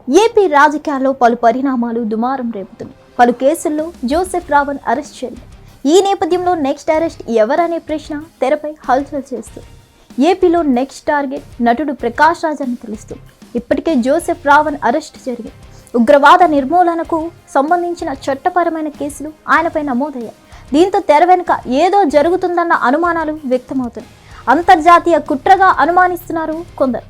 AP రాజకీయాల్లో పలు పరిణామాలు దుమారం రేపుతున్నాయి. పలు కేసుల్లో జోసెఫ్ రావణ్ అరెస్ట్ చేయాలి. ఈ నేపథ్యంలో నెక్స్ట్ అరెస్ట్ ఎవరనే ప్రశ్న తెరపై హల్చల్ చేస్తుంది. ఏపీలో నెక్స్ట్ టార్గెట్ నటుడు ప్రకాష్ రాజ్ అని తెలుస్తుంది. ఇప్పటికే జోసెఫ్ రావణ్ అరెస్ట్ జరిగింది. ఉగ్రవాద నిర్మూలనకు సంబంధించిన చట్టపరమైన కేసులు ఆయనపై నమోదయ్యాయి. దీంతో తెర వెనుక ఏదో జరుగుతుందన్న అనుమానాలు వ్యక్తమవుతున్నాయి. అంతర్జాతీయ కుట్రగా అనుమానిస్తున్నారు కొందరు.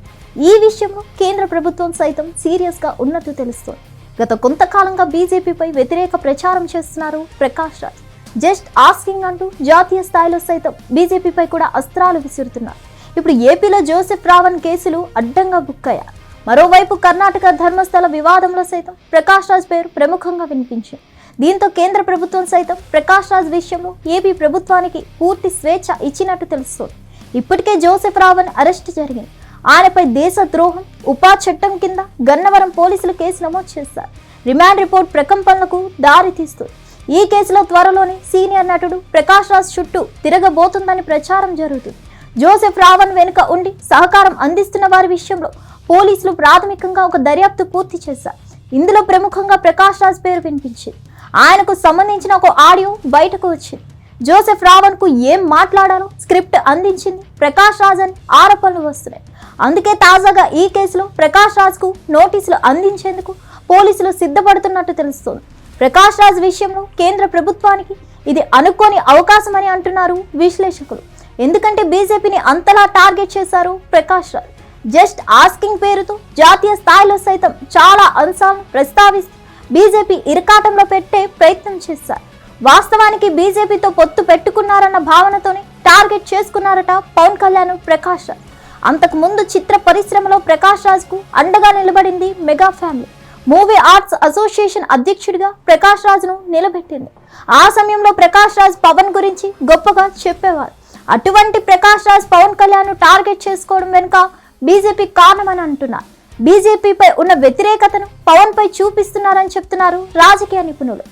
ఈ విషయంలో కేంద్ర ప్రభుత్వం సైతం సీరియస్గా ఉన్నట్టు తెలుస్తోంది. గత కొంతకాలంగా బీజేపీపై వ్యతిరేక ప్రచారం చేస్తున్నారు ప్రకాష్ రాజ్. జస్ట్ ఆస్కింగ్ అంటూ జాతీయ స్థాయిలో సైతం బీజేపీపై కూడా అస్త్రాలు విసురుతున్నారు. ఇప్పుడు ఏపీలో జోసెఫ్ రావణ్ కేసులు అడ్డంగా బుక్ అయ్యారు. మరోవైపు కర్ణాటక ధర్మస్థల వివాదంలో సైతం ప్రకాష్ రాజ్ పేరు ప్రముఖంగా వినిపించింది. దీంతో కేంద్ర ప్రభుత్వం సైతం ప్రకాష్ రాజ్ విషయంలో ఏపీ ప్రభుత్వానికి పూర్తి స్వేచ్ఛ ఇచ్చినట్టు తెలుస్తోంది. ఇప్పటికే జోసెఫ్ రావణ్ అరెస్ట్ జరిగింది. ఆయనపై దేశద్రోహం ఉపా చట్టం కింద గన్నవరం పోలీసులు కేసు నమోదు చేశారు. రిమాండ్ రిపోర్ట్ ప్రకంపనలకు దారి తీస్తుంది. ఈ కేసులో త్వరలోనే సీనియర్ నటుడు ప్రకాష్ రాజ్ చుట్టూ తిరగబోతుందని ప్రచారం జరుగుతుంది. జోసెఫ్ రావణ్ వెనుక ఉండి సహకారం అందిస్తున్న వారి విషయంలో పోలీసులు ప్రాథమికంగా ఒక దర్యాప్తు పూర్తి చేశారు. ఇందులో ప్రముఖంగా ప్రకాష్ రాజ్ పేరు వినిపించింది. ఆయనకు సంబంధించిన ఒక ఆడియో బయటకు వచ్చింది. జోసెఫ్ రావణ్ కు ఏం మాట్లాడాలో స్క్రిప్ట్ అందించింది ప్రకాష్ రాజ్ అని ఆరోపణలు వస్తున్నాయి. అందుకే తాజాగా ఈ కేసులో ప్రకాష్ రాజ్ కు నోటీసులు అందించేందుకు పోలీసులు సిద్ధపడుతున్నట్టు తెలుస్తోంది. ప్రకాష్ రాజ్ విషయంలో కేంద్ర ప్రభుత్వానికి ఇది అనుకోని అవకాశం అని అంటున్నారు విశ్లేషకులు. ఎందుకంటే బీజేపీని అంతలా టార్గెట్ చేశారు ప్రకాష్ రాజ్. జస్ట్ ఆస్కింగ్ పేరుతో జాతీయ స్థాయిలో సైతం చాలా అంశాలను ప్రస్తావిస్తూ బీజేపీ ఇరకాటంలో పెట్టే ప్రయత్నం చేశారు. వాస్తవానికి బీజేపీతో పొత్తు పెట్టుకున్నారన్న భావనతోనే టార్గెట్ చేసుకున్నారట పవన్ కళ్యాణ్ ప్రకాష్ రాజ్. అంతకు ముందు చిత్ర పరిశ్రమలో ప్రకాష్ రాజ్ కు అండగా నిలబడింది mega family. Movie arts association అధ్యక్షుడిగా ప్రకాష్ రాజ్ ను నిలబెట్టింది. ఆ సమయంలో ప్రకాష్ రాజ్ పవన్ గురించి గొప్పగా చెప్పేవారు. అటువంటి ప్రకాష్ రాజ్ పవన్ కళ్యాణ్ టార్గెట్ చేసుకోవడం వెనుక బీజేపీ కారణమని అంటున్నారు. బీజేపీపై ఉన్న వ్యతిరేకతను పవన్ పై చూపిస్తున్నారని చెప్తున్నారు రాజకీయ నిపుణులు.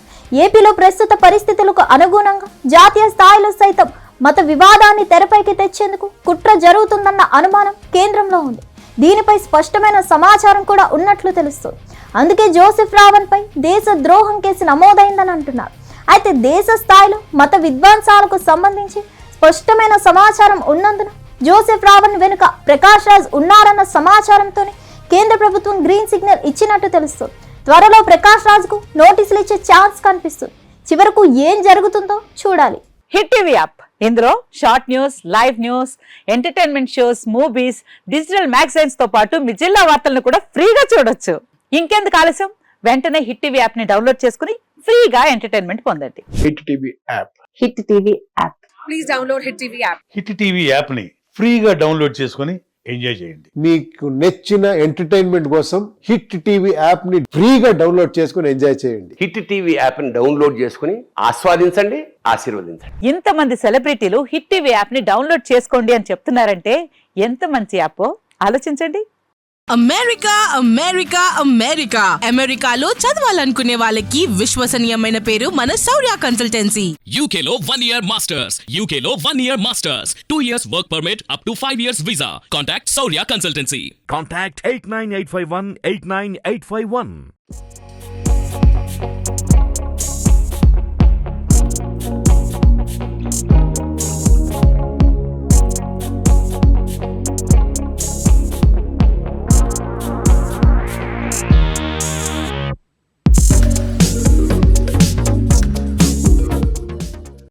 ఏపీలో ప్రస్తుత పరిస్థితులకు అనుగుణంగా జాతీయ స్థాయిలో సైతం మత వివాదాన్ని తెరపైకి తెచ్చేందుకు కుట్ర జరుగుతుందన్న అనుమానం కేంద్రంలో ఉంది. దీనిపై స్పష్టమైన సమాచారం కూడా ఉన్నట్లు తెలుస్తోంది. అందుకే జోసెఫ్ రావణ్ పై దేశ ద్రోహం కేసు నమోదైందని అంటున్నారు. అయితే దేశ స్థాయిలో మత విధ్వంసాలకు సంబంధించి స్పష్టమైన సమాచారం ఉన్నందున జోసెఫ్ రావణ్ వెనుక ప్రకాష్ రాజ్ ఉన్నారన్న సమాచారంతోనే కేంద్ర ప్రభుత్వం గ్రీన్ సిగ్నల్ ఇచ్చినట్టు తెలుస్తోంది. త్వరలో ప్రకాష్ రాజ్ కు నోటీసులు ఇచ్చే ఛాన్స్ కనిపిస్తుంది. చివరకు ఏం జరుగుతుందో చూడాలి. హిట్ టీవీ యాప్, ఇందులో short news, live news, entertainment shows, movies, digital magazines తో పాటు మీ జిల్లా వార్తలను కూడా ఫ్రీగా చూడొచ్చు. ఇంకెందుకు ఆలస్యం, వెంటనే హిట్ టీవీ యాప్ ని డౌన్లోడ్ చేసుకుని ఫ్రీగా ఎంటర్టైన్మెంట్ పొందండి. Hit TV app. Hit TV app. Please download hit TV app. Hit TV app ని ఫ్రీగా డౌన్లోడ్ చేసుకుని ఎంజాయ్ చేయండి. మీకు నచ్చిన ఎంటర్టైన్మెంట్ కోసం హిట్ టీవీ యాప్ ని ఫ్రీగా డౌన్లోడ్ చేసుకుని ఎంజాయ్ చేయండి. హిట్ టీవీ యాప్ ని డౌన్లోడ్ చేసుకుని ఆస్వాదించండి, ఆశీర్వదించండి. ఇంతమంది సెలబ్రిటీలు హిట్ టీవీ యాప్ ని డౌన్లోడ్ చేసుకోండి అని చెప్తున్నారంటే ఎంత మంచి యాప్ ఆలోచించండి. అమెరికా అమెరికా అమెరికా అమెరికాలో చదవాలనుకునే వాళ్ళకి విశ్వసనీయమైన పేరు మన శౌర్య కన్సల్టెన్సీ. UK లో 1 year masters, UK లో 1 year masters, 2 years work permit up to 5 years visa. Contact Saurya Consultancy. Contact 89851 89851.